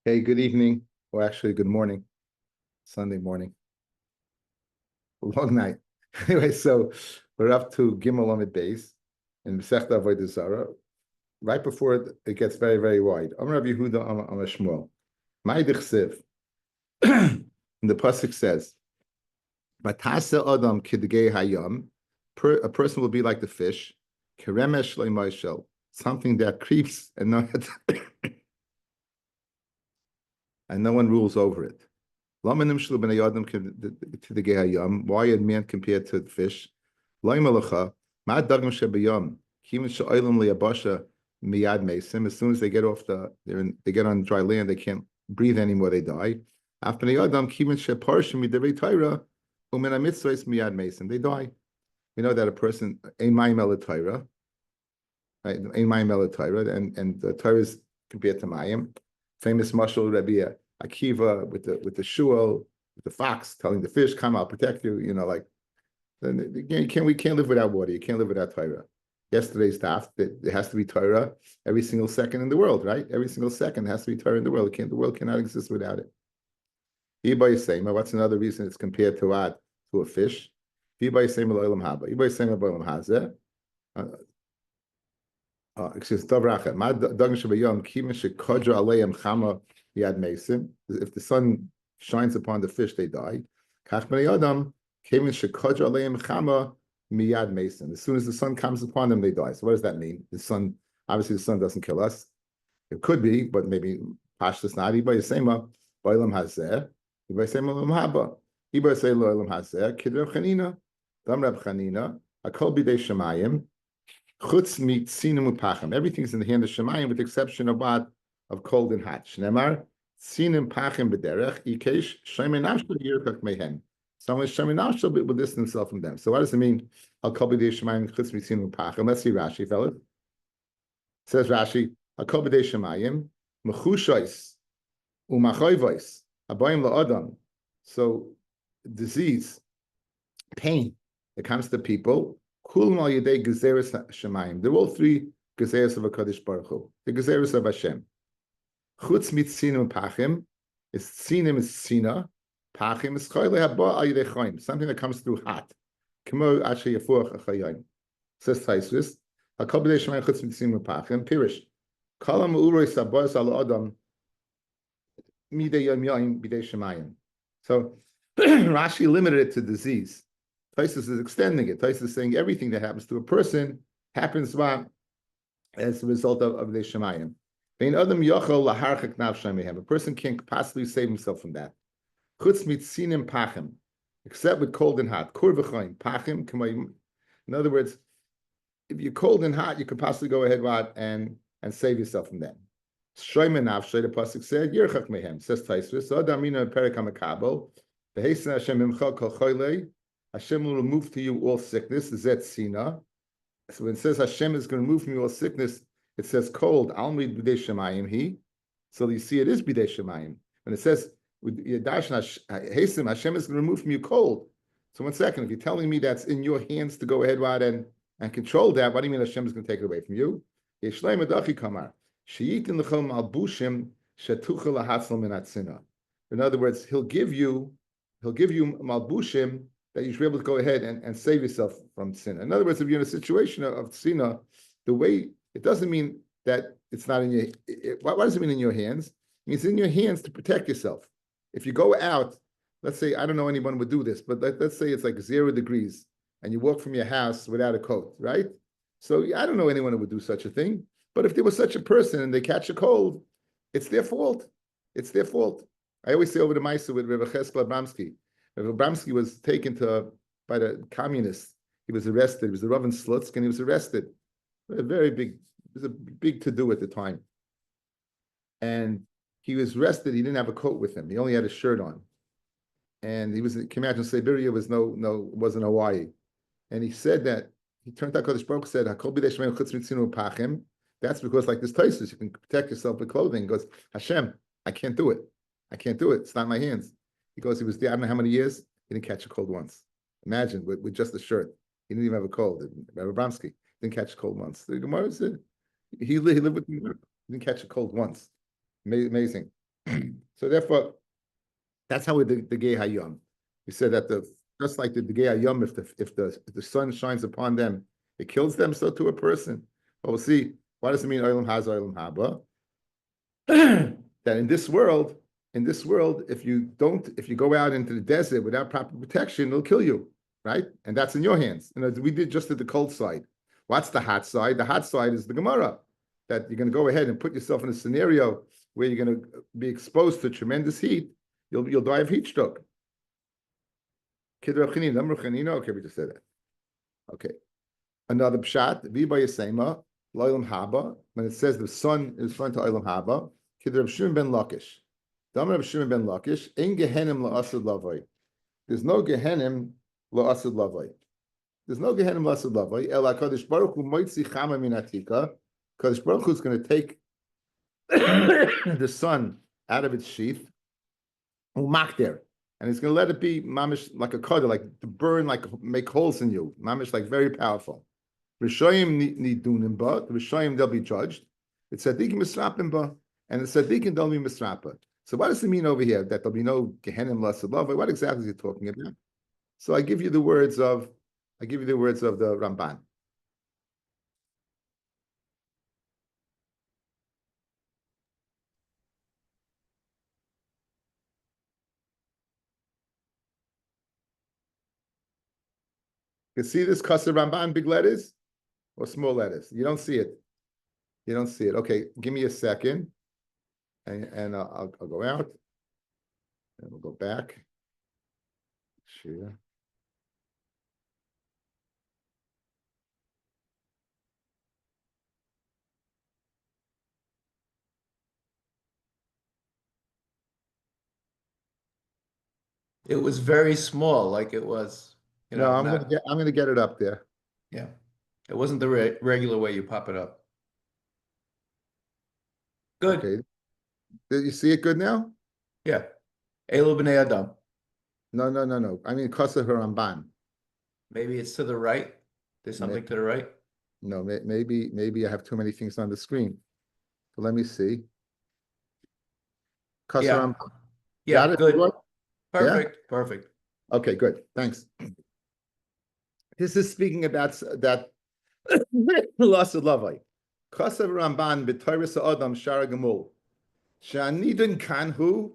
Hey, good evening, or actually good morning, Sunday morning. A long night. Anyway, so we're up to Gimel Amid Beis in Masechta Avodah Zorah. Right before it gets very, very wide. Amar Rabbi Yehuda Amar Shmuel. My dichsiv. And the pasuk says, "Matase Adam kidgei hayam." A person will be like the fish. Keremesh le'mayshel, something that creeps and and no one rules over it. Why a man compared to the fish? As soon as they get off they get on dry land, they can't breathe anymore, they die. They die. We know that a person ein mayim el Torah, right? Ein mayim el Torah, and the Torah is compared to mayim. Famous mashal Rabbi Akiva with the shul, with the fox telling the fish, "Come, I'll protect you." We can't live without water. You can't live without Torah. Yesterday's daf that there has to be Torah every single second in the world, right? Every single second has to be Torah in the world. The world cannot exist without it. What's another reason it's compared to what? To a fish. Excuse if the sun shines upon the fish, they die. As soon as the sun comes upon them, they die. So what does that mean? Obviously the sun doesn't kill us. It could be, but maybe Pashtas not. Iba Yisema, Boilam Hazeh, Iba Yisema Lam Haba, Iba Yisema Olam Hazeh, Kidreb Chanina, Dam Reb Chanina, Akol Bidei Shemayim, Chutz Mit Sinim Upachim. Everything's in the hand of Shemayim with the exception of what? Of cold and hot. Shnemar, Sinim Pachim B'derech, Ikesh, Shemin Ashel Yirkach Mehen. Someone Shemin Ashel will distance himself from them. So what does it mean? Akol Bidei Shemayim, Chutz Mit Sinim Upachim. Let's see Rashi, fellas. Says Rashi, Akol B'dei Shemayim, Mechushois, Umachoivois, Abayim La'adam. So, disease, pain that comes to people, Kulam Al Yedei Gezeres Shemayim. They're all three Gezeres of HaKadosh Baruch Hu. The Gezeres of Hashem. Chutz mit Sinim Pachim, is Sinim is Sina, Pachim is Choyle Haba Al Yedei Choim. Something that comes through hot. Kemo Asher Yafuach Achayim. Says Taisvis, Akol B'dei Shemayim Chutz mit Sinim Pachim, Pirish. Kalam Uroi Sabos Al Adam Midei Yom Yom B'dei Shemayim. So Rashi limited it to disease. Taisus is extending it. Taisus is saying everything that happens to a person happens as a result of the Shemayim. A person can't possibly save himself from that. Chutz mitzinim pachim, except with cold and hot. Kur v'choim pachim. In other words, if you're cold and hot, you could possibly go ahead and save yourself from that. Shloimenav, the pasuk said, Yirchak mehem. Says Taisus, so Adamina perik hamakabel. V'heisen Hashem imcha kol choylei. Hashem will remove to you all sickness. Zet sina. So when it says Hashem is going to remove from you all sickness, it says cold. Almid b'dei shemayim he. So you see, it is b'dei shemayim. When it says Hashem is going to remove from you cold. So 1 second, if you're telling me that's in your hands to go ahead and control that, what do you mean Hashem is going to take it away from you? In other words, he'll give you malbushim that you should be able to go ahead and save yourself from sin. In other words, if you're in a situation of sinah, the way it doesn't mean that it's not in your. What does it mean in your hands? It means in your hands to protect yourself. If you go out, let's say, I don't know anyone would do this, but let's say it's like 0 degrees and you walk from your house without a coat, right? So I don't know anyone who would do such a thing. But if there was such a person and they catch a cold, it's their fault. It's their fault. I always say over the Maisa with Rabbi Cheskel Abramsky. Rabbi Abramsky was taken by the communists. He was arrested. He was the Rav in Slutsk, and he was arrested. It was a big to-do at the time. And he was arrested. He didn't have a coat with him. He only had a shirt on. And came out from Siberia, wasn't Hawaii. And he said that, he turned out Kodesh Baruch said, Hakol b'dei shemayim chutz mitzinu pachim. That's because, like this Taisus, you can protect yourself with clothing. He goes, Hashem, I can't do it. I can't do it. It's not in my hands. He goes, he was there, I don't know how many years, he didn't catch a cold once. Imagine, with just a shirt. He didn't even have a cold. Rabbi Abramsky didn't catch a cold once. The Gemara said, he lived with me. He didn't catch a cold once. Amazing. So therefore, that's how we the Gei Hayom. We said that just like the Gei Hayom, if the sun shines upon them, it kills them. So to a person. But we'll see. What does it mean? Olam has Olam Haba. That in this world, if you go out into the desert without proper protection, it'll kill you, right? And that's in your hands. And we did just at the cold side. What's the hot side? The hot side is the Gemara, that you're going to go ahead and put yourself in a scenario where you're going to be exposed to tremendous heat. You'll die of heat stroke. Okay, we just said that. Okay. Another pshat, Viba Yasema, Loilam Haba, when it says the sun is front to Olam Haba, Kid Shimon ben Lakish. Damar Shimon ben Lakish, Ein Gehenim la'asad lavai. There's no Gehenim la'asad lavai. There's no Gehenim la'asad lavai. Ela Kadosh Baruch Hu moitzi chama min atika. Kadosh Baruch Hu is going to take the sun out of its sheath, umakder, and he's going to let it be mamish like a cutter, like to burn, like make holes in you, mamish like very powerful. Rishoyim nidunim ba, the Rishoyim they'll be judged. It's tzaddikim misrapim ba, and the tzaddikim don't be misrapa. So what does it mean over here that there'll be no gehenim lasalav? What exactly is he talking about? So I give you the words of the Ramban. You see this Kasser Ramban, big letters or small letters? You don't see it. You don't see it. Okay, give me a second, and I'll go out, and we'll go back. Share. It was very small, like it was, No, I'm gonna get it up there. Yeah, it wasn't the regular way you pop it up. Good. Okay. Did you see it good now? Yeah. Elo b'nei Adam. No. I mean, Kasser Ramban. Maybe it's to the right. There's something to the right. No, maybe I have too many things on the screen. So let me see. Kasser Ramban. Yeah, got it? good. Perfect. Yeah? Perfect. Okay, good. Thanks. This is speaking about that loss of lavai. Kasav Ramban b'Torah Adam Shara Gemul. Shanidun kanhu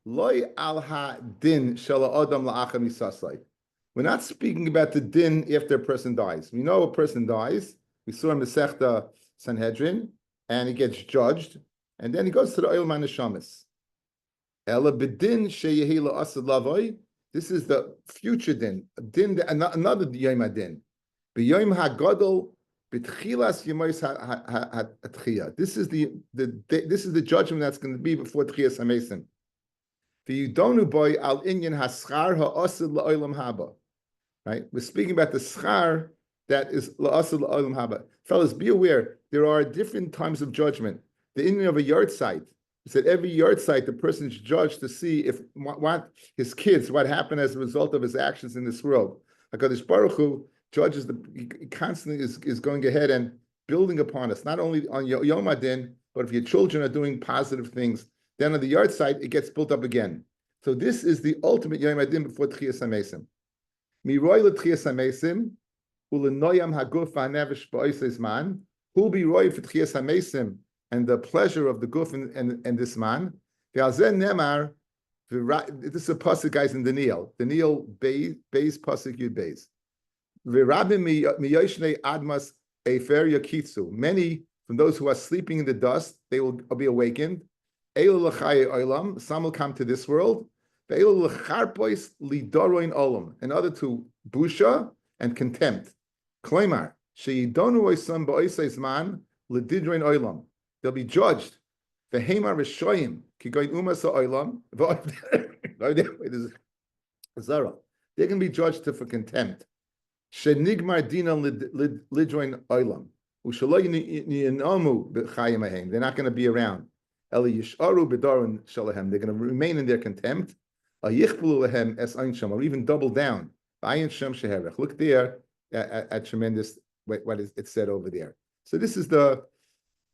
loy al ha din shala adam la'achar misasai. We're not speaking about the din after a person dies. We know a person dies. We saw in Masechta Sanhedrin, and he gets judged, and then he goes to the Oil Manishamis. Ela b'din sheyehi la'asad lavai. This is the future din. Din, another yom adin. B'yom hagadol b'tchilas yomos ha'tchiyah. This is the judgment that's going to be before tchiyas hamesim. V'yudonu boy al inyan haschar ha'asad la'olam haba. Right? We're speaking about the schar that is la'asad la'olam haba. Fellas, be aware there are different times of judgment. The Indian of a yard site. He said every yard site, the person is judged to see if what his kids, what happened as a result of his actions in this world. HaKadosh Baruch Hu judges he constantly is going ahead and building upon us, not only on Yom Adin, but if your children are doing positive things, then on the yard site, it gets built up again. So this is the ultimate Yom Adin before Tchiyas HaMesim. Miroy l'Tchiyas HaMesim, u'l'noyam haguf ha'nevesh ba'oisei zman, who'll be roy for Tchiyas HaMesim, and the pleasure of the guf and this man. This is a pasuk, guys, in the Daniel Beis pasuk Yud Beis. Admas efer yakitzu. Many from those who are sleeping in the dust, they will be awakened. Some will come to this world. Another to busha and contempt. Kloimar sheyidonu oisam ba'oisei zman l'didrein oilam. They'll be judged. The Hemar Rishoyim, Kigoin Umas Oilam, Zorah. They're going to be judged for contempt. Shenigmar Dina Lidjoin Oilam. They're not going to be around. Eli Yisharu Bedaron Shalahem. They're going to remain in their contempt. Or even double down. Look there at tremendous what is it said over there. So this is the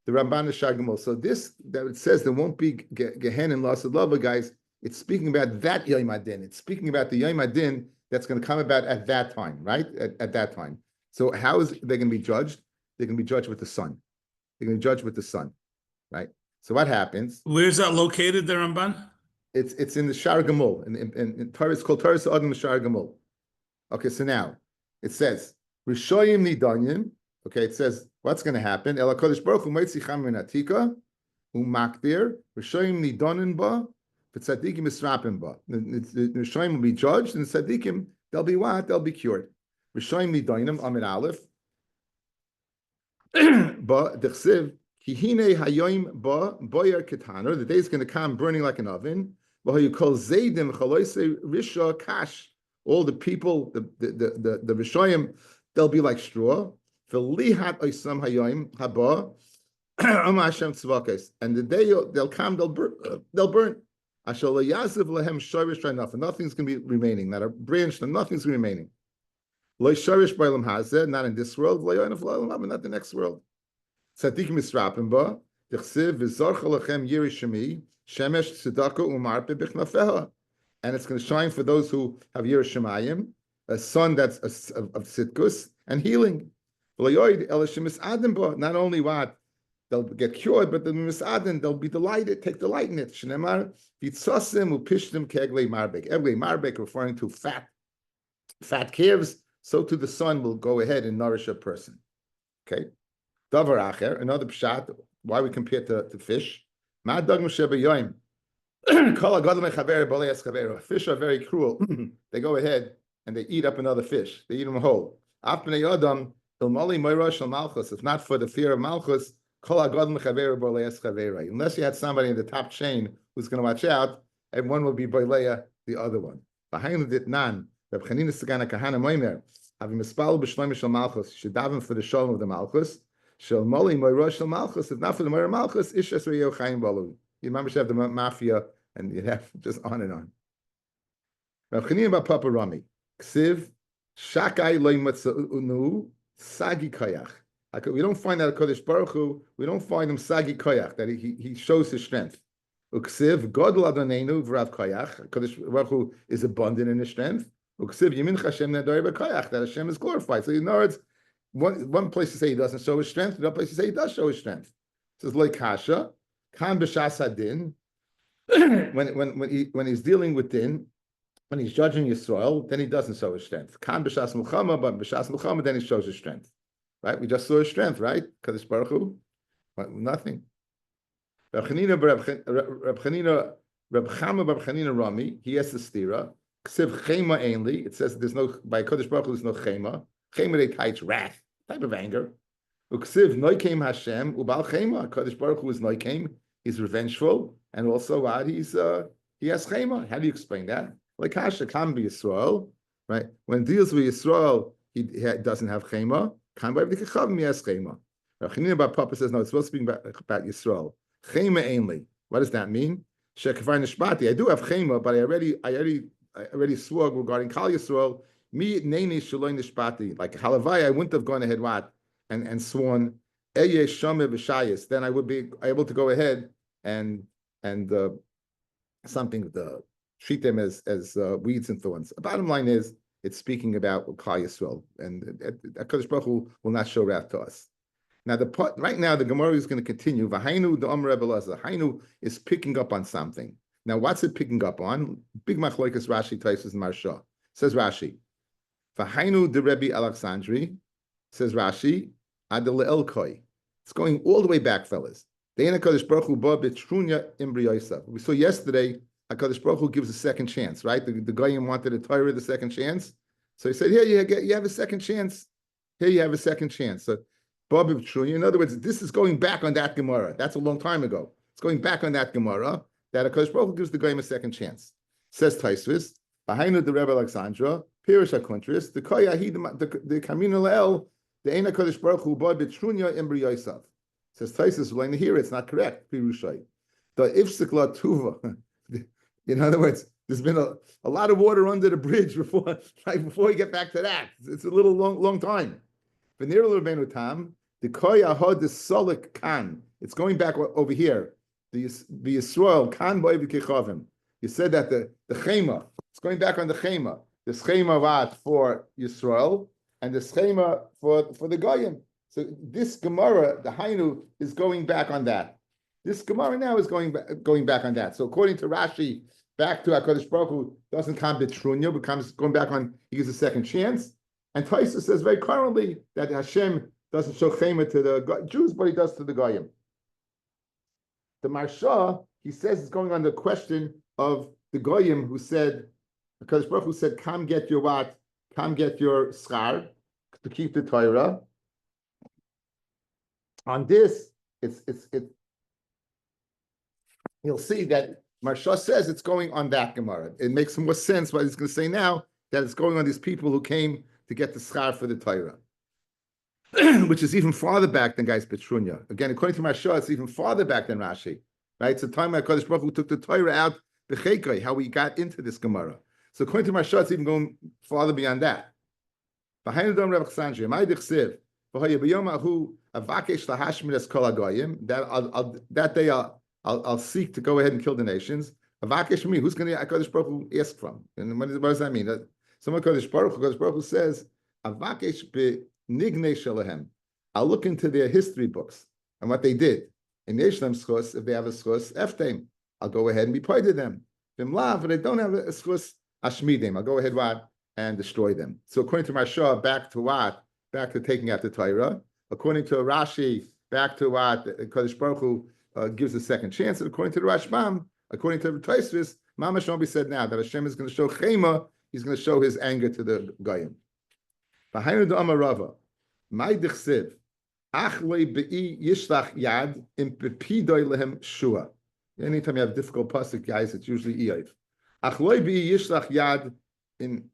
The Ramban is Shagamol. So this that it says there won't be Gehen and loss of love, guys. It's speaking about that Yom Adin. It's speaking about the Yom Adin that's going to come about at that time, right? At that time. So how is they going to be judged? They're going to be judged with the sun. They're going to be judged with the sun, right? So what happens? Where's that located, the Ramban? It's in the Shar Gamul. In Torah, it's called Torah Sa'adim Shar Gamul. Okay, so now it says Rishoyim Nidanyim. Okay, it says what's going to happen? El HaKadosh Baruch Hu Moitzi Cham Min Atika Umakdir Rishoyim Nidanin Ba V'Tzadikim Misrapim Ba. The Rishoyim will be judged, and the Tzadikim they'll be what? They'll be cured. Rishoyim Nidanim Amid Aleph Ba Dechsiv Kihine Hayoim Ba Boyer Ketaner. The day is going to come burning like an oven. You call Zaydim Chaloise Risha Kash. All the people, the Rishoyim, they'll be like straw. V'lihat oisam hayoim haba Ama Hashem tzvakes. And the day they'll come, they'll burn. Ashal yaziv lehem shorish nothing. Nothing's going to be remaining. Not a branch. Nothing's remaining. Lo shorish b'olam hazeh. Not in this world. Lo yonav l'olam, not the next world. Tzadikim misrapim ba. Dichsiv v'zorcha lechem yiri shemi shemesh tzedaka umarpe b'chnafeha. And it's going to shine for those who have Yirah Shemayim, a sun that's of Tzidkus and healing. Not only what they'll get cured, but the Misadin, they'll be delighted, take delight in it. Shnemar, Vitzosim, Upishtim, Kegle Marbek. Egle Marbek, referring to fat calves, so to the sun will go ahead and nourish a person. Okay. Davar Acher, another pshat, why we compare to fish. Ma Dagm Sheba Yoim. Fish are very cruel. They go ahead and they eat up another fish. They eat them whole. If not for the fear of Malchus, unless you had somebody in the top chain who's going to watch out, and one will be Boileya, the other one. Having mispal b'shloim shel Malchus, should daven for the shalom of the Malchus. Shel moli moira shel Malchus, if not for the moira Malchus, ishes reyo chayim balu. You remember you have the mafia, and you have just on and on. Rav Chanina bar Papa Rami, Ksiv, Shakai loy matzunu sagi koyach. We don't find that Kodesh Baruch Hu. We don't find him sagi koyach, that he shows his strength. Uksiv godol adonenu v'rav koyach. Kodesh Baruch Hu is abundant in his strength. Uksiv yimin Hashem nedor b'koyach, that Hashem is glorified. So in other words, one place to say he doesn't show his strength, another place to say he does show his strength. It says loy kasha. Kan b'shas hadin, when he's dealing with din, when he's judging Yisrael, then he doesn't show his strength. Kan b'shas mulchama, but b'shas mulchama, then he shows his strength. Right? We just saw his strength, right? Kadosh Baruch Hu, nothing. Reb Chama Bar Chanina Rami, he has the stira. Ksiv chema ainli. It says there's no by Kadosh Baruch Hu. There's no chema. Chema they kites wrath, type of anger. Uksiv noikem Hashem ubal chema. Kadosh Baruch Hu is noikem. He's revengeful, and also what he has chema. How do you explain that? Like Hashem can be Yisrael, right? When it deals with Yisrael, he doesn't have chema. Kan by the kechavim he has chema. Rav Chanina bar Papa says no. It's supposed to be about Yisrael. Chema ainly. What does that mean? Shekvar nishbati. I do have chema, but I already swore regarding Kal Yisrael. Me neini shaloi nishbati. Like halavai, I wouldn't have gone ahead what and sworn eye shame v'shayis. Then I would be able to go ahead and treat them as weeds and thorns. The bottom line is it's speaking about Kal Yisrael, and HaKadosh Baruch Hu will not show wrath to us. Now, right now, the Gemara is going to continue. V'hainu the Amr Rebbe Elazar. Hainu is picking up on something. Now, what's it picking up on? Big Machloikas Rashi Taisus and Marsha. Says Rashi. V'hainu the Rebbe Alexandri. Says Rashi. Adel Elkoi. It's going all the way back, fellas. Deina HaKadosh Baruch Hu ba b'trunya imbriyosav. We saw yesterday HaKadosh Baruch Hu gives a second chance, right? The Goyim wanted a Torah the second chance. So he said, here you have a second chance. Here you have a second chance. So, in other words, this is going back on that Gemara. That's a long time ago. It's going back on that Gemara that HaKadosh Baruch Hu gives the Goyim a second chance. Says Taisvis, Behind the Rebbe Alexandra, Pirish HaKuntris, the Koyahi, the Kamina Le'el, the Ein HaKadosh Baruch Hu ba b'trunya imbriyosav. Says Taisvis, we're going to hear it's not correct. Pirushai. The Ifsikla Tuva. In other words, there's been a lot of water under the bridge before we get back to that. It's a little long time. V'nir l'Rebbeinu Tam, The koya hod the solik kan. It's going back over here. The Yisrael kan boy v'kichavim. You said that the chema. It's going back on the chema. The chema vat for Yisrael and the chema for the goyim. So this Gemara, the Hainu, is going back on that. This Gemara now is going back on that. So according to Rashi, back to HaKadosh Baruch Hu doesn't come Betrunya, becomes going back on, he gives a second chance. And Taisa says very currently that Hashem doesn't show chema to the Jews, but he does to the goyim. The Marsha, he says, it's going on the question of the goyim who said, HaKadosh Baruch Hu said, come get your what? Come get your schar to keep the Torah. On this, you'll see that Marsha says it's going on that Gemara. It makes more sense what he's going to say now, that it's going on these people who came to get the schar for the Torah, which is even farther back than Gais Petrunya. Again, according to Marsha, it's even farther back than Rashi. Right? It's the time when HaKadosh Baruch Hu took the Torah out, the Chekei, how we got into this Gemara. So according to Marsha, it's even going farther beyond that. That day I'll seek to go ahead and kill the nations. Avakesh me, who's going to HaKadosh Baruch Hu ask from? And what does that mean? Someone HaKadosh Baruch Hu says, Avakesh be nigne shalahem. I'll look into their history books and what they did. In Yeshlem schus, if they have a schus, eftem, I'll go ahead and be part of them. If they don't have a schus, ashmidim, I'll go ahead and destroy them. So according to Marsha, back to what? Back to taking out the Torah. According to Rashi, back to what? HaKadosh Baruch Hu gives a second chance. And according to the Rashbam, according to the Tosfos, Mama Shombi said now that Hashem is going to show chema, he's going to show his anger to the goyim. Behind the Amarava, my dichsiv, ach loy be'i yishlach yad im bepidoy lehem shua. Anytime you have difficult pasuk, guys, it's usually Eiv. Ach loy be'i yishlach yad in.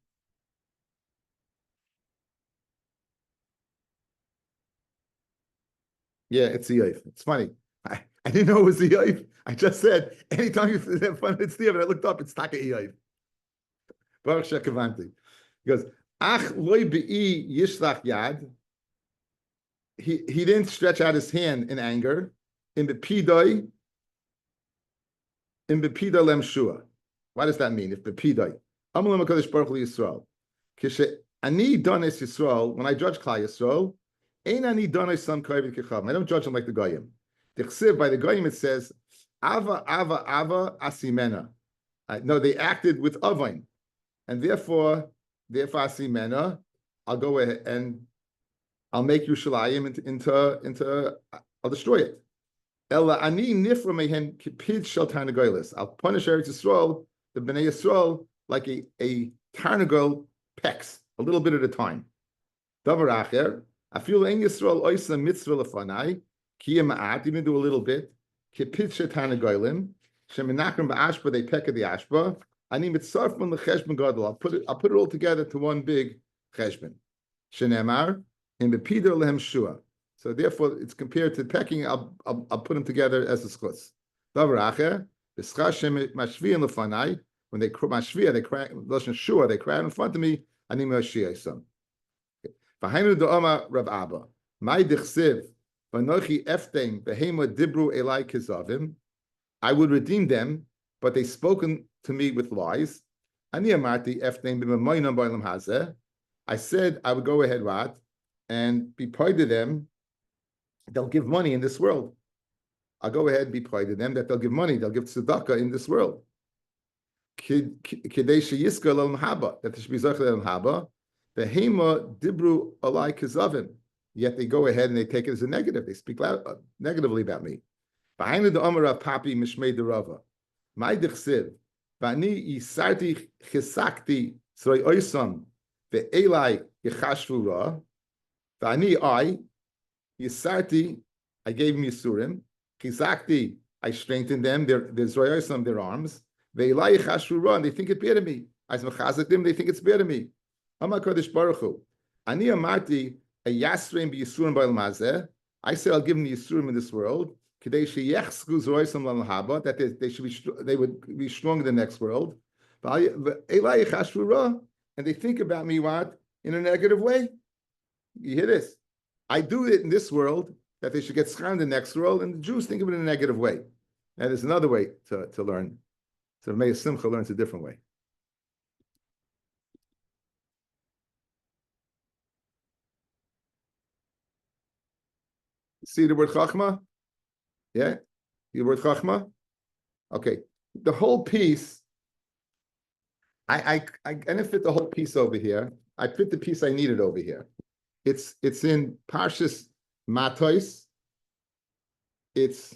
Yeah, it's Eiv. It's funny. I didn't know it was Eiv. I just said anytime you have fun, it's Eiv. And I looked up, it's Taka Eiv. Baruch Shekavanti. He goes, ach loy be'i yishlach yad. He didn't stretch out his hand in anger. In bepidoi lem shua. What does that mean? If bepidoi, Amalim HaKadosh Baruch Hu Yisrael. Kishe ani dones Yisrael. When I judge Klal Yisrael, ein ani dones sam koyvet kechavim. I don't judge them like the goyim. Dichsiv, by the goyim it says ava asimena. No, they acted with avain, and therefore asimena. I'll go ahead and I'll make Yerushalayim into I'll destroy it. Ella ani nifra mehen kipid shel tarnagolis. I'll punish Eretz Yisrael, the Bnei Yisrael, like a tarnagol pecks, a little bit at a time. Davar acher, afil ein Yisrael oisa mitzvah lefanai, ki ma'at, even do a little bit, kipid shel tarnagolim, shemenachrim ba'ashba, they peck at the ashba, ani mitzarf mon lecheshbon gadol. I'll put it all together to one big cheshbon. Shenemar, in the Peter lehem shua. So therefore, it's compared to pecking. I'll put them together as a schutz. Davar acher, b'schashem mashviyan lefanai. When they mashviya, they cry lashon shua. They cry in front of me. Ani mashviya some. V'hainu do'ama Rav Abba. My dichsiv v'nochi eftem behema dibru elai kizavim. I would redeem them, but they spoken to me with lies. Ani amarti eftem b'mamoinam b'olam hazeh. I said I would go ahead and be part of them. They'll give money in this world. I'll go ahead and be part of them that they'll give money. They'll give tzedakah in this world. That they should be zocheh haba. The hema dibru alai kizavim. Yet they go ahead and they take it as a negative. They speak negatively about me. Behind the Omer of Papi Mishmei the Rava. My dichsiv. Vani yisarti chisakti sroi oisam ve'elai yechashvu ra. Vani I yisarti, I gave him yisurim. Chizakti, I strengthened them. Their zoyosam, their arms. Ve'elai yechashvu ra, and they think it's better me. As mechazak them, they think it's better me. Amar Kodesh Baruch Hu. Ani amarti a yasreim b'yisurim b'olam hazeh. I say I'll give them the yisurim in this world. That they should be, they would be strong in the next world. And they think about me what? In a negative way. You hear this? I do it in this world, that they should get schar in the next world, and the Jews think of it in a negative way. And there's another way to learn. So Meir Simcha learns a different way. See the word chachma? Yeah? The word chachma? Okay. The whole piece, I didn't fit the whole piece over here. I fit the piece I needed over here. It's in Parshas Matos. It's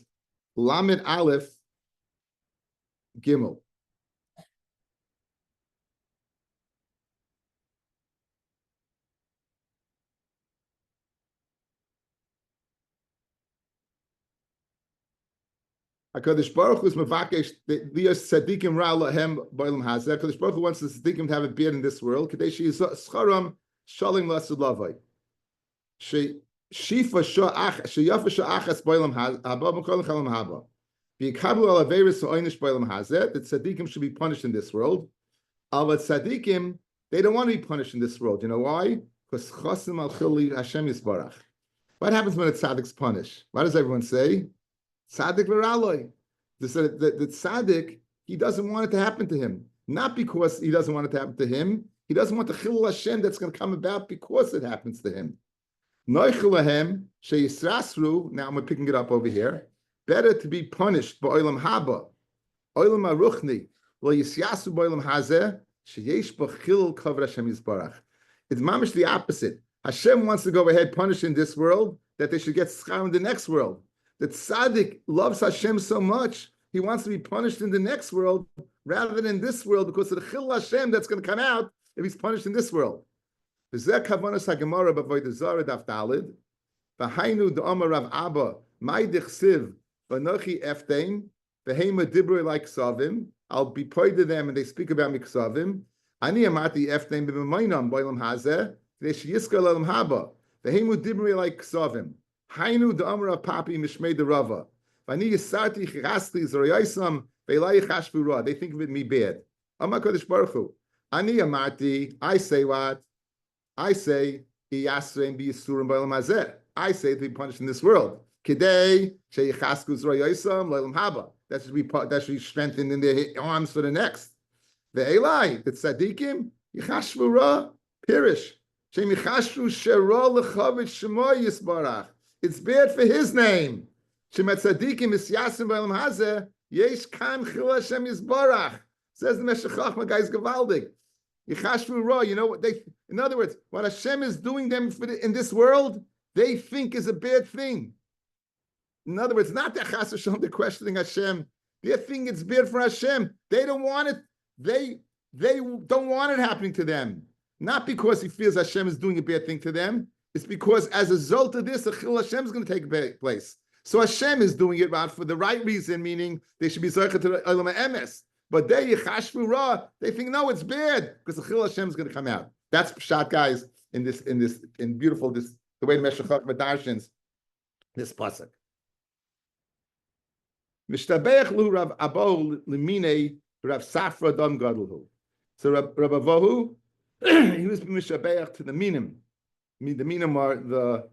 Lamed Aleph Gimel. HaKadosh Baruch Hu is mevakesh lias tzadikim ra lahem b'olam hazeh. HaKadosh Baruch Hu wants the tzadikim to have a beard in this world. Kadesh yischaram shalim lasud lavai. Shifa sheyafa sha'achas b'olam haba b'kolam chalam haba. V'yikablu al averis ha'oinish b'olam hazeh. The tzadikim should be punished in this world. Al tzadikim, they don't want to be punished in this world. You know why? Because chasim al chili Hashem yisbarach. What happens when a tzaddik's punished? What does everyone say? Tzaddik v'raloi. The tzaddik, he doesn't want it to happen to him. Not because he doesn't want it to happen to him. He doesn't want the chilul Hashem that's going to come about because it happens to him. Noichelahem sheyisrasru. Now I'm picking it up over here. Better to be punished ba'olam haba, olam aruchni, lo yisyasu ba'olam hazeh sheyesh b'chilul kavod Hashem yisbarach. It's mamish the opposite. Hashem wants to go ahead punish in this world that they should get schar in the next world. The tzaddik loves Hashem so much, he wants to be punished in the next world rather than this world because of the chilul Hashem that's going to come out if he's punished in this world. V'zeh kavanas haGemara b'Avodah Zorah Daf Daled. V'hainu d'Amar Rav Abba Mai dichsiv v'nochi eftein v'heima dibru like ksavim. I'll be pointed to them and they speak about me ksavim. Ani amarti eftein b'maynam b'olam hazeh v'esh yiskal olam haba v'heimu dibru like ksavim. Hainu the Amra Papi Mishmei the Rava. Vani Yisarti Chirasti Zoroyaisam Veilai Chashvu Ra. They think of it me bad. Amar Kodesh Baruch Hu. Ani Amarti. I say what? I say Iyasrein Bi Yisurim B'Olam Hazeh. I say to be punished in this world. Kidei Sheyichasku Zoroyaisam L'Olam Haba. That should be strengthened in their arms for the next. Veilai the Tzadikim Yichashvu Ra Pirish Shemichashvu Shera L'Chavit Shemo Yisbarach. It's bad for his name. Shemet tzadikim isyasim b'olam hazeh yesh kan chil Hashem yisbarach. Says the Meshech Chochma, guys, gewaldig. Yichashvu ra. You know what they? In other words, what Hashem is doing them in this world, they think is a bad thing. In other words, not that Chas v'Shalom they're questioning Hashem. They think it's bad for Hashem. They don't want it. They don't want it happening to them. Not because he feels Hashem is doing a bad thing to them. It's because as a result of this, the chilul Hashem is going to take place. So Hashem is doing it right for the right reason, meaning they should be zocheh to the olam emes. But they yichashvu ra, they think no, it's bad because the chilul Hashem is going to come out. That's pshat, guys. In beautiful the way the Meshech Chochma darshans this pasuk. Mishtabeach lu Rav Abo limine Rav Safra dam gadolhu. So Rav Avohu, he was mishtabeach to the minim. The minim are the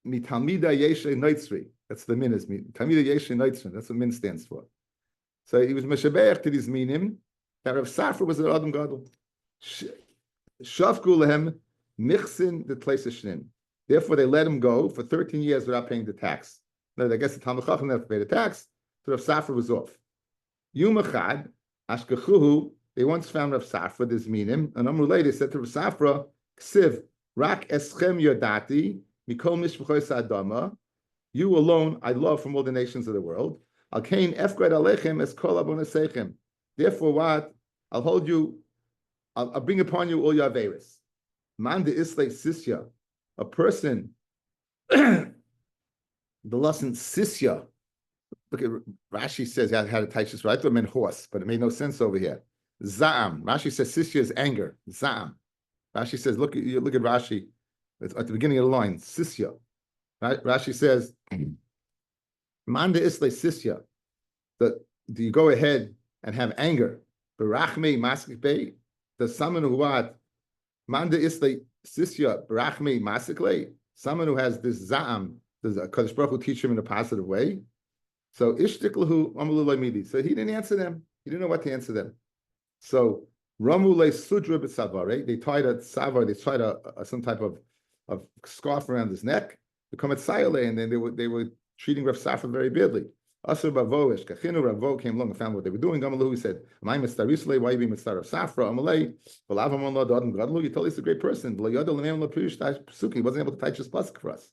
mitalmida yeshe noitzri. That's the min is talmida yeshe noitzri. That's what min stands for. So he was meshabeach to these minim. That Rav Safra was an adam gadol. Shafku lehem michsin the place of shnim. Therefore, they let him go for 13 years without paying the tax. No, I guess the Talmud Chacham never paid the tax. So Rav Safra was off. Yom echad ashkachuhu. They once found Rav Safra this minim, and Amrulay they said to Rav Safra, ksiv. Rak eschem yodati mikol mishpachos adama. You alone I love from all the nations of the world. Al kain efkred alechem es kol abonasechem. Therefore, what? I'll hold you. I'll bring upon you all your averis. Man de islay sisya, a person. The lesson sisya. Look at Rashi says I had to touch this right. I meant horse, but it made no sense over here. Za'am. Rashi says sisya is anger. Za'am. Rashi says, look at Rashi. It's at the beginning of the line, Sisya. Right? Rashi says, Manda isle Sisya. Do you go ahead and have anger? Barachme Masik Bey. Does someone who what? Manda isle Sisya, Barachme Masikle. someone who has this za'am, does a Kadosh Baruch Hu teach him in a positive way? So ishtik lahu amalu midi. So he didn't answer them. He didn't know what to answer them. So Ramu le sudra b'savar. They tied a savar. They tied some type of scarf around his neck. Become at sayale, and then they were treating Rav Safra very badly. Asur bavoish kachinu Ravo came along and found what they were doing. Gamalu, he said, "Am I mistarisle? Why you be mistar Rav Safra? Amalei v'lavam on lo dodem gadlu. You told us he's a great person. V'lo yodel l'meim lo pirish psuki. He wasn't able to teach his pasuk for us."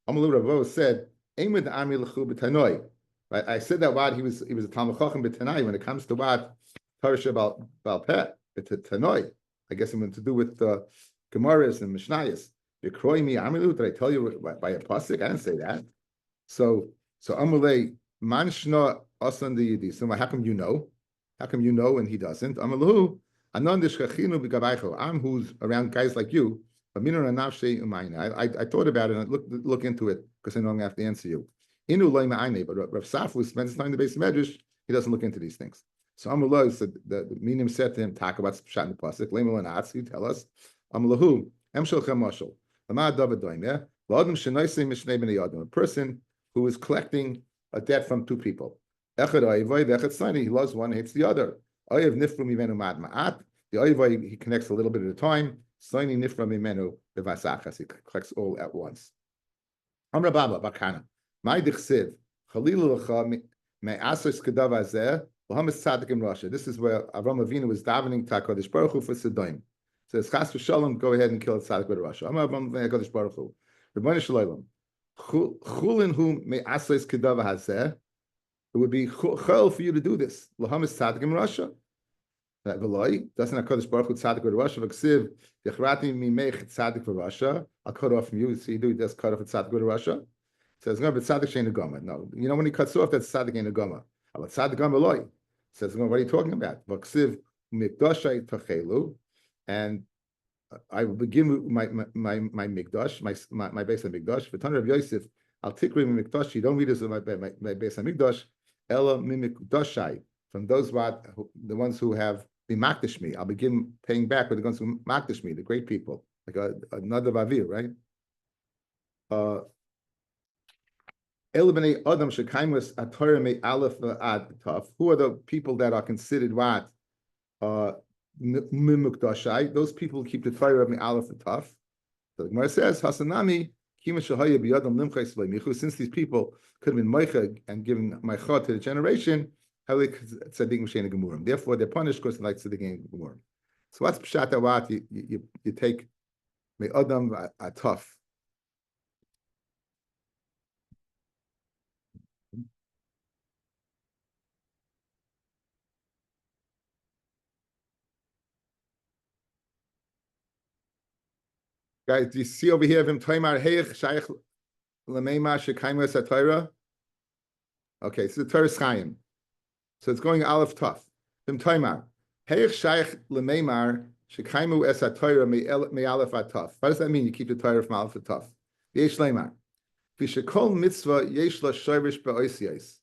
Amalu Ravo said, "Eimed ami l'chu b'tanoi." Right? I said that word. He was a Talmud Chacham b'tanai. When it comes to what Torah Baal Peh, Tanoi. I guess it meant to do with Gemaras and Mishnayos. Yekroy mi amilu. Did I tell you by a pasuk? I didn't say that. So Amalei manshna asan the yidi. So how come you know? How come you know and he doesn't? Amalu anon deshchachinu b'gabaycho. I'm who's around guys like you. I thought about it and look into it because I know I'm going to have to answer you. Inu loy ma'ayne. But Rav Safra spends time in the base of Medrash. He doesn't look into these things. So Amallah said the Minim said to him, talk about Pshat in the Pasuk, Leimel and Atz, you tell us, Amalahu, Emshel Chamashal, Lama David Doimeh, Ladim Shenoisei Mishnei B'nei Adam, a person who is collecting a debt from two people. Echad Oivai, Vechad Sani, he loves one, hates the other. Oiv Nifru Mimenu Mad Ma'at, the Oivai, he connects a little bit at a time, Sani Nifru Mimenu Bevasachas, he collects all at once. Amra Baba, Bakana, Mai Dichsiv, Chalilu Lecha, Me'asos Kedav Azeh, in Russia. This is where Avram Avinu was davening to HaKadosh Baruch Hu for Sedoim. Says Chas v'Shalom, go ahead and kill a tzaddik with Russia. Amar Avram HaKadosh Baruch Hu. Rebbeinu Shalom. Chulin hu me'asais kedav hazeh. It would be chol for you to do this. Lahamis tzaddik in Russia. That v'loi doesn't HaKadosh Baruch Hu tzaddik with Russia. V'ksiv yechrati mimech tzaddik for Russia. I'll cut off from you. So you do just cut off a tzaddik with Russia. Says no, but tzaddik shein agama. No, you know when he cuts off, that's tzaddik ain't agama. But tzaddik v'loi. Says, what are you talking about? And I will begin my mikdash, my base of mikdash. For Tanur of Yosef, I'll tikri mikdash. You don't read this in my base of mikdash. Ella mimikdashai, from those the ones who have been makdish me. I'll begin paying back with the ones who makdish me, the great people, like another vavir, right? Who are the people that are considered what? Those people who keep the Torah of Aleph and Taf. So the Gemara says, Hasanami, since these people could have been Meicha and given Meicha to the generation, therefore they're punished because they like Tzaddikim Gemurim. So what's Pshat Awat? You take Me'adam Ataf. Guys, do you see over here Vim Toimar Heich Shaykh Lameima Shekaimu Satira? Okay, so the Torah Chaim. So it's going Aleph Taf. Vim Toimar Heich Shaykh Lameimar Shekaimu Esatira Me Aleph Ataf. What does that mean? You keep the Torah from Aleph Ataf. Yesh Leimar Vishakol Mitzvah Yesh La Shorish Be'oisiyos.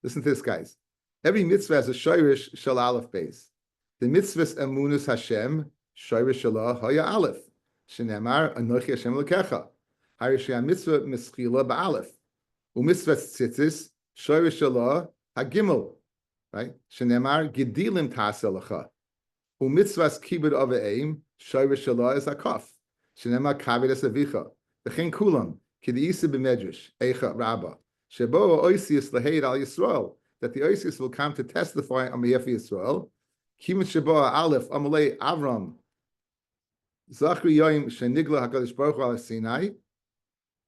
Listen to this, guys. Every mitzvah has a Shorish Shal Aleph base. The mitzvahs Emunus Hashem Shorish Shalah Haya Aleph. Shenemar Anochi Hashem Lekecha. Harishya Mitzvah Mischila Ba'alef. Umitzvah Tzitzis Shorish Shalah Hagimel. Right? Shenemar Gedilim Taselacha. Umitzvah Kibud Aveim Shorish Shalah is Hakaf. Shenemar Kaved Esavicha. V'chein Kulam Kidiyisa B'Medrash Eicha Rabba. Shebo Oisius Laheid Al Yisrael. That the Oisius will come to testify on behalf of Yisrael. Kimin Shebo Aleph Amalei Avram. Zachri Yoim Shenigla Hakadosh Baruch Hu Al Sinai,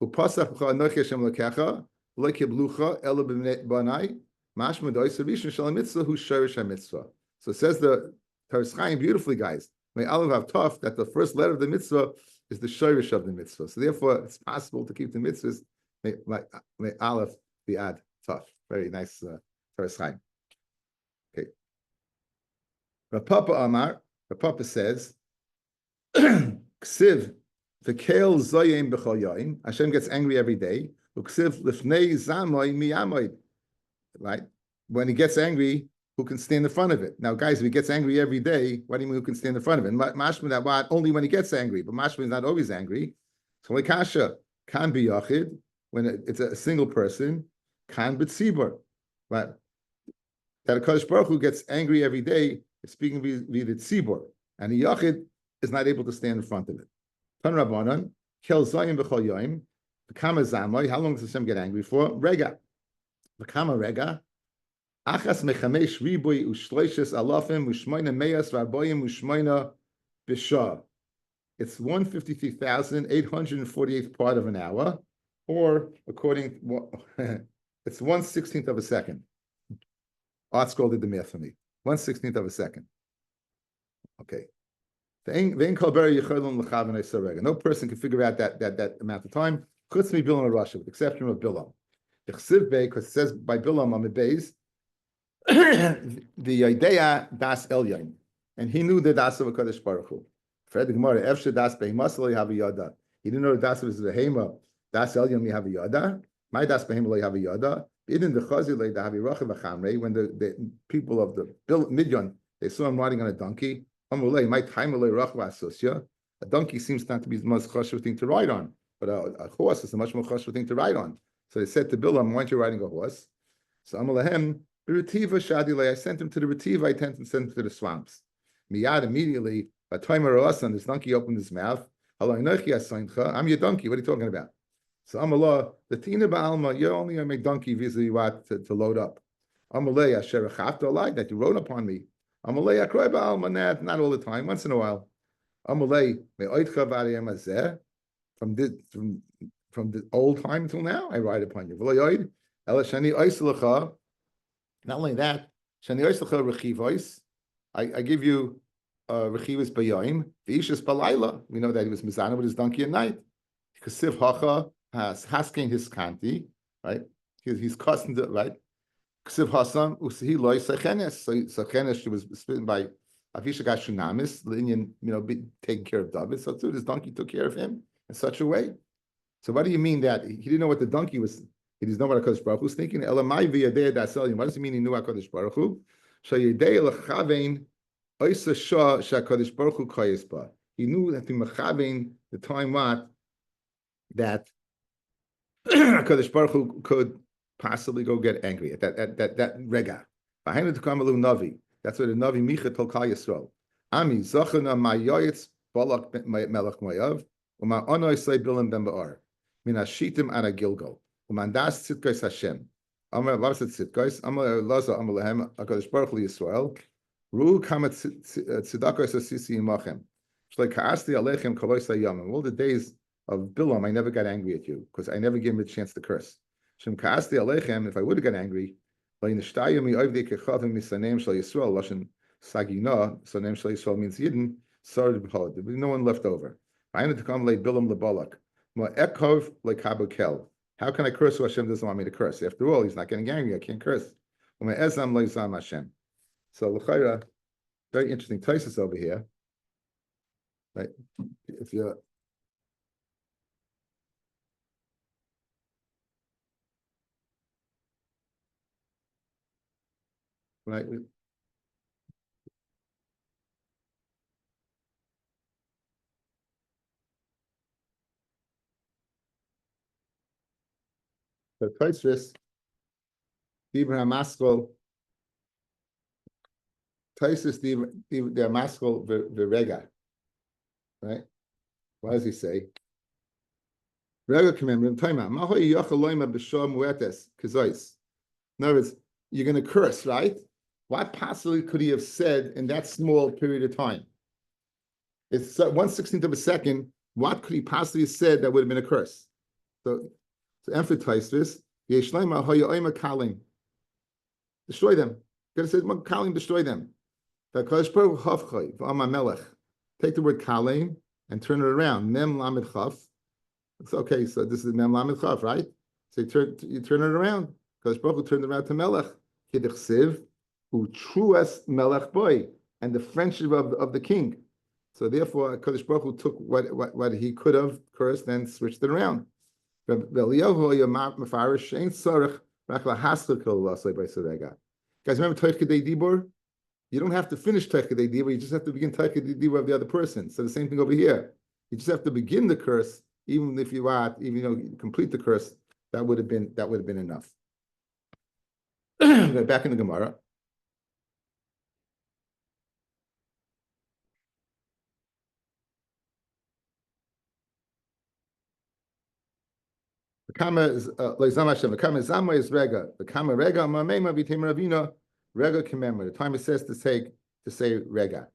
Upasach B'cha Anochi Hashem Lekecha, Lo Kiblucha Ela B'nai, Mashma Doisa Rishon Shel HaMitzvah Hu Shorish HaMitzvah. So it says the Torah Chaim beautifully, guys. May Aleph have tough that the first letter of the mitzvah is the Shorish of the mitzvah. So therefore, it's possible to keep the mitzvahs. May Aleph be add tough. Very nice Torah Chaim. Okay. Rav Papa Amar. Rav Papa says. Ksiv v'kel zoyim b'chol yoyim. Hashem gets angry every day. Uksiv lifnei zamoy miyamoy. Right? When he gets angry, who can stand in front of it? Now, guys, if he gets angry every day, what do you mean who can stand in front of it? Mashma that what only when he gets angry, but Mashma is not always angry. So like kasha Can be yachid when it's a single person. Can be tzibur, right? That a Kadosh Baruch Hu gets angry every day, is speaking via the tzibur, and the yachid is not able to stand in front of it. Tan Rabbanan, kel zayim b'chol yoim, v'kama zamay. How long does Hashem get angry for? Rega, v'kama rega. Achas mechamesh riboy ushloishes alafim ushmoina meyas v'arboyim ushmoina b'shah. It's 153,848th part of an hour, or according, it's 1/16th of a second. Art Scroll did the math for me. 1/16th of a second. Okay. No person can figure out that amount of time. Chutz mi Bilam Russia, with the exception of Bilam. Because it says by Bilam on the base, the idea das elyon, and he knew the das of a Kadosh Baruch Hu. Fred the Gemara, Efshe das behimasli have a yada. He didn't know the das was the hema. Das elyon have a yada. My das behemali have a yada. When the people of the Midyan, they saw him riding on a donkey. A donkey seems not to be the most chashuv thing to ride on, but a horse is a much more chashuv thing to ride on. So they said to Bilam, "Why aren't you riding a horse?" So Amalahem, I sent him to the Retiva. I sent him to the swamps. Miyad immediately, by time this donkey opened his mouth. I'm your donkey. What are you talking about? So Amalah, the Tina Ba'alma, you're only going to make donkey vis-a-vis to load up. Amalei Asher Achafta lied that you rode upon me. Amalei Akroy Ba'alma, not all the time, once in a while. Amalei Me'oitcha V'ariyam Azeh, from the old time until now, I ride upon you. V'loyoid, Ela Shani Oislecha, not only that, Shani Oislecha Rechivois, I give you Rechivos Bayayim, V'ishas Balayla, we know that he was Mizana with his donkey at night. Kasiv Hacha has Haskin his kanti, right? He's cussing it, right? Ksiv Hasam Usihi Loy Sechenes. So Sechenes, she was spitten by Avisha Gashunamis, the Indian, taking care of David. So too, this donkey took care of him in such a way. So what do you mean that he didn't know what the donkey was? He didn't know what HaKadosh Baruch Hu was thinking. Elamai v'yadei daselium. What does he mean he knew HaKadosh Baruch Hu? Shayadei lechavein oisa shah shakadosh Baruch Hu kayisba. He knew that the mechavein, the time what that HaKadosh Baruch Hu could possibly go get angry at that rega. Behind the Tukamalu Navi, that's what the Navi Micha told Kal Yisrael. Ami zachana mayoyitz balak melech moyav u'ma onoy say bilam ben ba'ar min hashitim ana gilgal u'man das tzidkos Hashem. Amar lavas tzidkos Amar laza Amar lehem HaKadosh Baruch Hu Yisrael ru kamat tzidakos asisi imachem shlei kaasti alechem koloy sayam. All the days of Bilam, I never got angry at you because I never gave him a chance to curse. Shem kaasti alechem, if I would have got angry, Sagina, so name Shal Yisrael means Yidden, sorry to behold. There was no one left over. I need to come lay Bilam lebalak. Ekov like Habukel. How can I curse who Hashem doesn't want me to curse? After all, he's not getting angry. I can't curse. Hashem. So l'chayra, very interesting thesis over here. Right? If you're right. The Taisus, Dibra Maskol, Taisus Dibra Maskol Virega. Right? What does he say? Virega commandment, time out. Mahoy Yachaloima B'Shom Muetes, Kazois. In other words, you're going to curse, right? What possibly could he have said in that small period of time? It's 1/16th of a second. What could he possibly have said that would have been a curse? So to emphasize this, destroy them. God says, Kalim, destroy them. Take the word Kalim and turn it around. Mem Lamed Chaf. It's okay, so this is Mem Lamed Chaf, right? So you turn it around. Because Baruch Hu turned around to Melech. Kidechsiv, who truest Melech boy, and the friendship of the king. So therefore, Kadosh Baruch Hu took what he could have cursed and switched it around. Guys, remember Toich Kedei Dibur? You don't have to finish Toich Kedei Dibur, you just have to begin Toich Kedei Dibur of the other person. So the same thing over here. You just have to begin the curse even if you want, even you complete the curse, that would have been enough. Back in the Gemara. The kama is the kama zama is rega. The kama rega mamema b'tem ravina rega kememra. The time it says to say rega.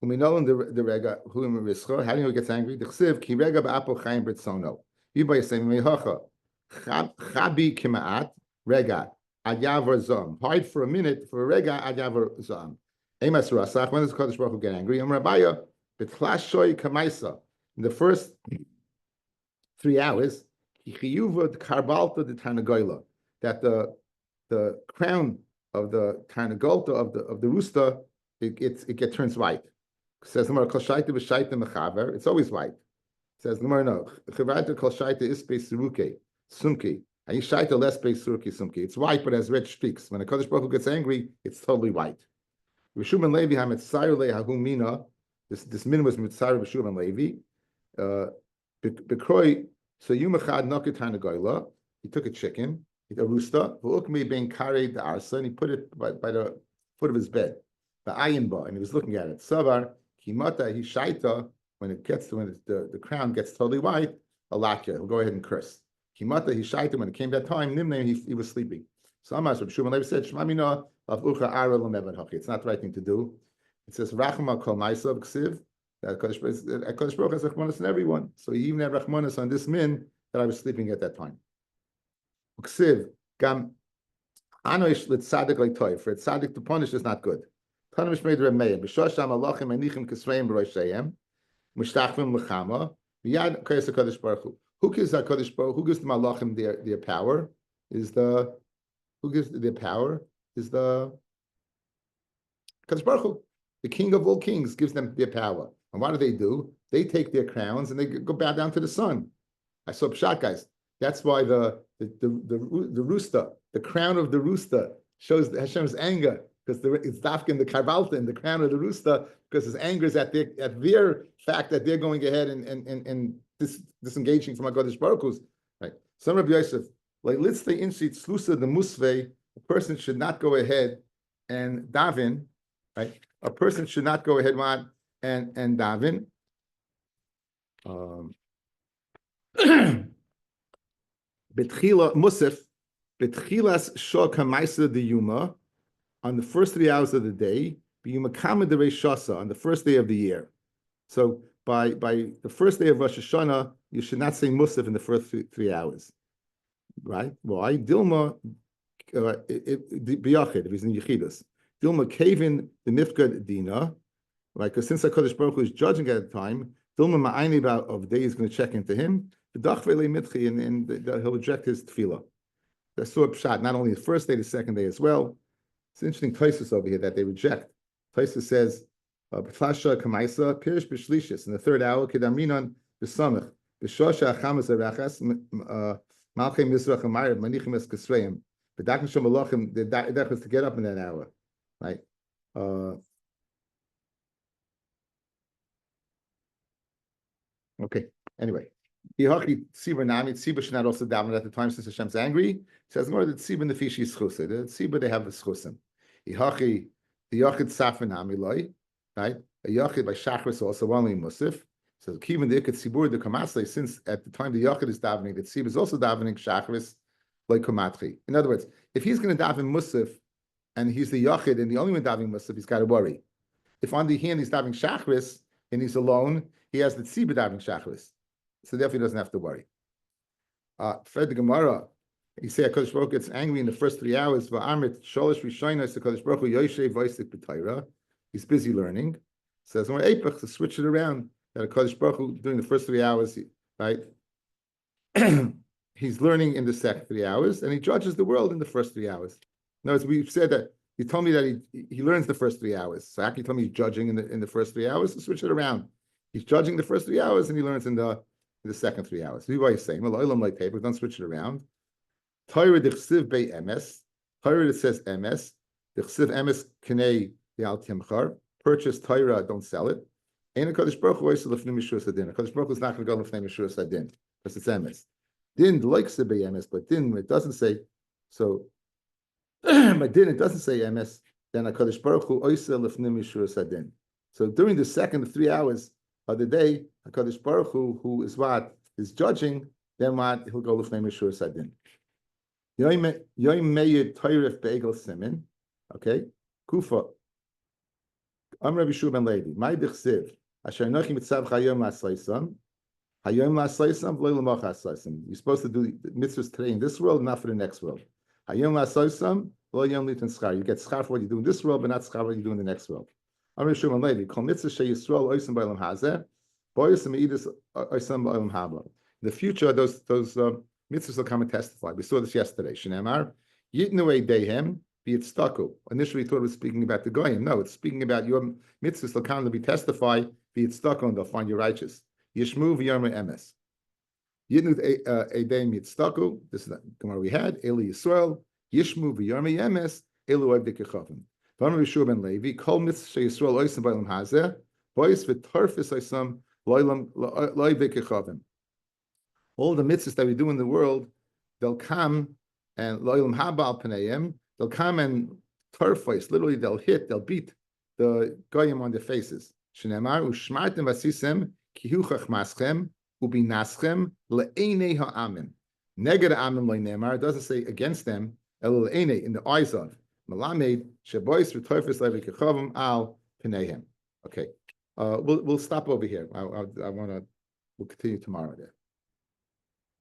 When we know in the rega who in rischo, how do you know he gets angry? The chsiv ki rega ba'apol chaim b'tzono. You by saying mehacha chabi kimaat rega ad yavar zom. Hide for a minute for a rega ad yavar zom. Emas rasach. When does Kadosh Baruch Hu get angry? Rabbi b'tlashoy kamaisa. In the first 3 hours. That the crown of the tarnagolta of the rooster it turns white. It says it's always white. It says no. It's white but has red streaks. When a Kadosh Baruch Hu gets angry, it's totally white. This min was mitzar Rishum and Levi. So Yumachad Nokatan Goila, he took a chicken, a rooster, Vukmi being carried the arsa, and he put it by the foot of his bed, the ayinba, and he was looking at it. Savar, Kimata, he shaita, when the crown gets totally white, Alakia, he'll go ahead and curse. Kimata, he shaita, when it came that time, Nimne, he was sleeping. So Amas Reb Shmuel Levi said, Shmamina, of Ucha Ara Lamevan Haki. It's not the right thing to do. It says, Rachma Kol Maisa Ksiv. Kodesh Baruch has Rachmanis on everyone. So he even had Rachmanis on this min that I was sleeping at that time. Uksiv, gam anoish l'tzadik l'toy. For a tzadik to punish is not good. Tanamish made Remeim. B'shosham alachim anichim kisreim b'roshayim. Mushtachvim l'chama. V'yad koyes HaKadosh Baruch Hu. Who gives HaKadosh Baruch Hu? Who gives the malachim their power? Who gives their power? Is the Kadosh Baruch Hu. The king of all kings gives them their power. And what do? They take their crowns and they go bow down to the sun. I saw pshat, guys. That's why the rooster, the crown of the rooster, shows Hashem's anger, because it's dafkin the karbalta in the crown of the rooster, because his anger is at their fact that they're going ahead and disengaging from HaKadosh Baruch Hu's. Right. Some Rabbi Yosef, like let's say in slusa the musve, a person should not go ahead and daven. Right. A person should not go ahead and daven. Betchila Musaf, Betchilas Shah Kamaisa de Yuma, on the first 3 hours of the day, Biyumakama de Reshasa, on the first day of the year. So by the first day of Rosh Hashanah, you should not say Musaf in the first 3 hours. Right? Why? Dilma Biyachid, if he's in Yechidus. Dilma Kevin the Nifka Dina, right? Because since HaKadosh Baruch Hu is judging at the time, Dilma Ma'ayni of day is going to check into him. And he'll reject his tefillah. That's so pshat, not only the first day, the second day as well. It's an interesting Tosfos over here that they reject. Tosfos says, B'fasha kamaisa pirish b'shlishis, in the third hour, kedaminon b'samach, b'shosha achamas arachas, malchei mizrach amayr, manichim es kesreim, b'dakin shom alachim, the dach was to get up in that hour, right? Okay, anyway. Tzibur should not also daven at the time since Hashem's angry. It says more that tzibur nefishi is chusa. The tzibur they have the chusim. The yachid safin amiloi, right? A yachid by shachris also only musif. So even the ikad tzibur the kamasle, since at the time the yachid is davening, the tzibur is also davening shachris like kamatri. In other words, if he's going to daven musif and he's the yachid and the only one davening musif, he's got to worry. If on the hand he's davening shachris and he's alone, he has the tzibur davening shachris. So therefore he doesn't have to worry. Fred the Gemara, he said HaKadosh Baruch Hu gets angry in the first 3 hours. He's busy learning. Says to switch it around. That HaKadosh Baruch Hu during the first 3 hours, right? He's learning in the second 3 hours, and he judges the world in the first 3 hours. In other words, we've said that he told me that he learns the first 3 hours. So actually told me he's judging in the first 3 hours. So switch it around. He's judging the first 3 hours, and he learns in the second 3 hours. What he's saying, don't switch it around. Torah d'chsiv bei emes. Torah that says emes. D'chsiv emes knei yal timchar. Purchase Torah, don't sell it. Ain't a Kadosh Baruch Hu oisel lefnim Yeshua Sadin. A Kadosh Baruch Hu is not going to go lefnim Yeshua Sadin because it's emes. Din likes to be emes, but din it doesn't say so. But din it doesn't say emes. Then a Kadosh Baruch Hu oisel lefnim Yeshua Sadin. So during the second 3 hours of the day, a Kadosh Baruch Hu, who is what is judging, then what he'll go lefnim Yeshua Sadin. Yoim Meir Toiref Be'egel Simin. Okay, Kufa. I'm Rabbi Shua ben Levi. My dichsiv. Asher nochi mitzav chayom la'asleisam. Hayom la'asleisam v'lo l'moch la'asleisam. You're supposed to do the mitzvahs today in this world, not for the next world. Hayom la'asleisam v'lo yom litan schar. You get schar for what you do in this world, but not schar for what you do in the next world. I'm Rabbi Shua ben Levi. Kol mitzvah she Yisrael oisam b'olam hazeh. Boyos meidus oisam b'olam haba. In the future, those mitzvahs will come and testify. We saw this yesterday. Shneimar yitnu eidehem. Be it stucco. Initially, we thought it was speaking about the goyim. No, it's speaking about your mitzvahs will come to be testified. Be it stucco, and they'll find you righteous. Yishmu v'yarme emes. Yidnu edeim yitztaku. This is the Gemara we had. Eli Yisrael. Yishmu v'yarme emes. Elu avdik yechavim. V'amar Yeshua ben Levi. Kol mitzvah Yisrael oisam b'olam hazeh. Bois v'torfis oisam lo'avdik yechavim. All the mitzvahs that we do in the world, they'll come and lo'olam haba al pneim. They'll come and turfwise, literally they'll beat the goyim on their faces. Shneimar u'shmartem vasisem kihuchach maschem ubinaschem le'enei ha'amim. Neged ha'amim le'neimar, it doesn't say against them, el le'enei, in the eyes of. Melamed shebois v'torfis levi kechavim al pneihem. Okay, we'll stop over here. We'll continue tomorrow there.